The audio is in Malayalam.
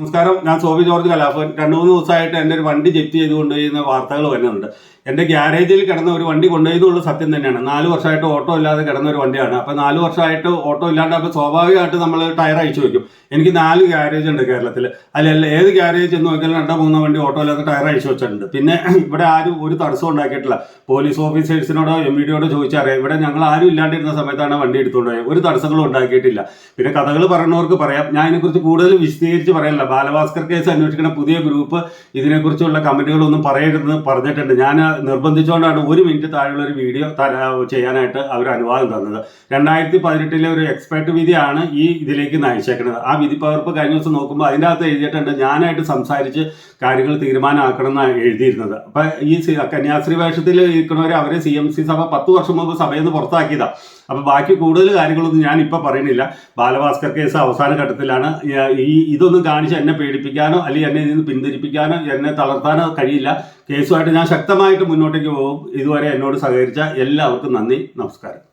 നമസ്കാരം. ഞാൻ സോബി ജോർജ് കലാഭവൻ. 2-3 ദിവസമായിട്ട് എൻ്റെ ഒരു വണ്ടി ജപ്തി ചെയ്ത് കൊണ്ടുപോയിരുന്ന വാർത്തകൾ വരുന്നുണ്ട്. എൻ്റെ ഗ്യാരേജിൽ കിടന്ന ഒരു വണ്ടി കൊണ്ടുപോയതുള്ള സത്യം തന്നെയാണ്. 4 വർഷമായിട്ട് ഓട്ടോ ഇല്ലാതെ കിടന്ന ഒരു വണ്ടിയാണ്. അപ്പോൾ 4 വർഷമായിട്ട് ഓട്ടോ ഇല്ലാണ്ടാകുമ്പോൾ സ്വാഭാവികമായിട്ട് നമ്മൾ ടയർ അയച്ചു വയ്ക്കും. എനിക്ക് 4 ഗ്യാരേജ് ഉണ്ട് കേരളത്തിൽ. അതിലല്ല ഏത് ഗ്യാരേജ് എന്ന് നോക്കിയാലും 2-3 വണ്ടി ഓട്ടോ ഇല്ലാതെ ടയർ അയച്ചു വെച്ചിട്ടുണ്ട്. പിന്നെ ഇവിടെ ആരും ഒരു തടസ്സം ഉണ്ടാക്കിയിട്ടില്ല. പോലീസ് ഓഫീസേഴ്സിനോടോ MVDയോടോ ചോദിച്ചറിയാം. ഇവിടെ ഞങ്ങൾ ആരും ഇല്ലാണ്ടിരുന്ന സമയത്താണ് വണ്ടി എടുത്തുകൊണ്ട് പോയത്. ഒരു തടസ്സങ്ങളും ഉണ്ടാക്കിയിട്ടില്ല. പിന്നെ കഥകൾ പറയുന്നവർക്ക് പറയാം. ഞാൻ ഇതിനെക്കുറിച്ച് കൂടുതൽ വിശദീകരിച്ച് പറയാനില്ല. ബാലഭാസ്കർ കേസ് അന്വേഷിക്കുന്ന പുതിയ ഗ്രൂപ്പ് ഇതിനെക്കുറിച്ചുള്ള കമന്റുകളൊന്നും പറയരുതെന്ന് പറഞ്ഞിട്ടുണ്ട്. ഞാൻ നിർബന്ധിച്ചുകൊണ്ടാണ് 1 മിനിറ്റ് താഴെയുള്ള ഒരു വീഡിയോ ചെയ്യാനായിട്ട് അവർ അനുവാദം തന്നത്. 2018 ഒരു എക്സ്പെർട്ട് വിധിയാണ് ഈ ഇതിലേക്ക് നയിച്ചേക്കുന്നത്. ആ വിധി പകർപ്പ് കഴിഞ്ഞ ദിവസം നോക്കുമ്പോൾ അതിൻ്റെ അകത്ത് എഴുതിയിട്ടുണ്ട് ഞാനായിട്ട് സംസാരിച്ച് കാര്യങ്ങൾ തീരുമാനമാക്കണം എന്നാണ് എഴുതിയിരുന്നത്. അപ്പം ഈ കന്യാസ്ത്രീ വേഷത്തിൽ ഇരിക്കുന്നവരെ അവരെ CMC സഭ 10 വർഷം മുമ്പ് സഭയിൽ നിന്ന് പുറത്താക്കിയതാണ്. അപ്പം ബാക്കി കൂടുതൽ കാര്യങ്ങളൊന്നും ഞാൻ ഇപ്പം പറയുന്നില്ല. ബാലഭാസ്കർ കേസ് അവസാന ഘട്ടത്തിലാണ്. ഇതൊന്നും കാണിച്ച് എന്നെ പേടിപ്പിക്കാനോ അല്ലെങ്കിൽ എന്നെ ഇതിൽ നിന്ന് പിന്തിരിപ്പിക്കാനോ എന്നെ തളർത്താനോ കഴിയില്ല. കേസുമായിട്ട് ഞാൻ ശക്തമായിട്ട് മുന്നോട്ടേക്ക് പോകും. ഇതുവരെ എന്നോട് സഹകരിച്ച എല്ലാവർക്കും നന്ദി, നമസ്കാരം.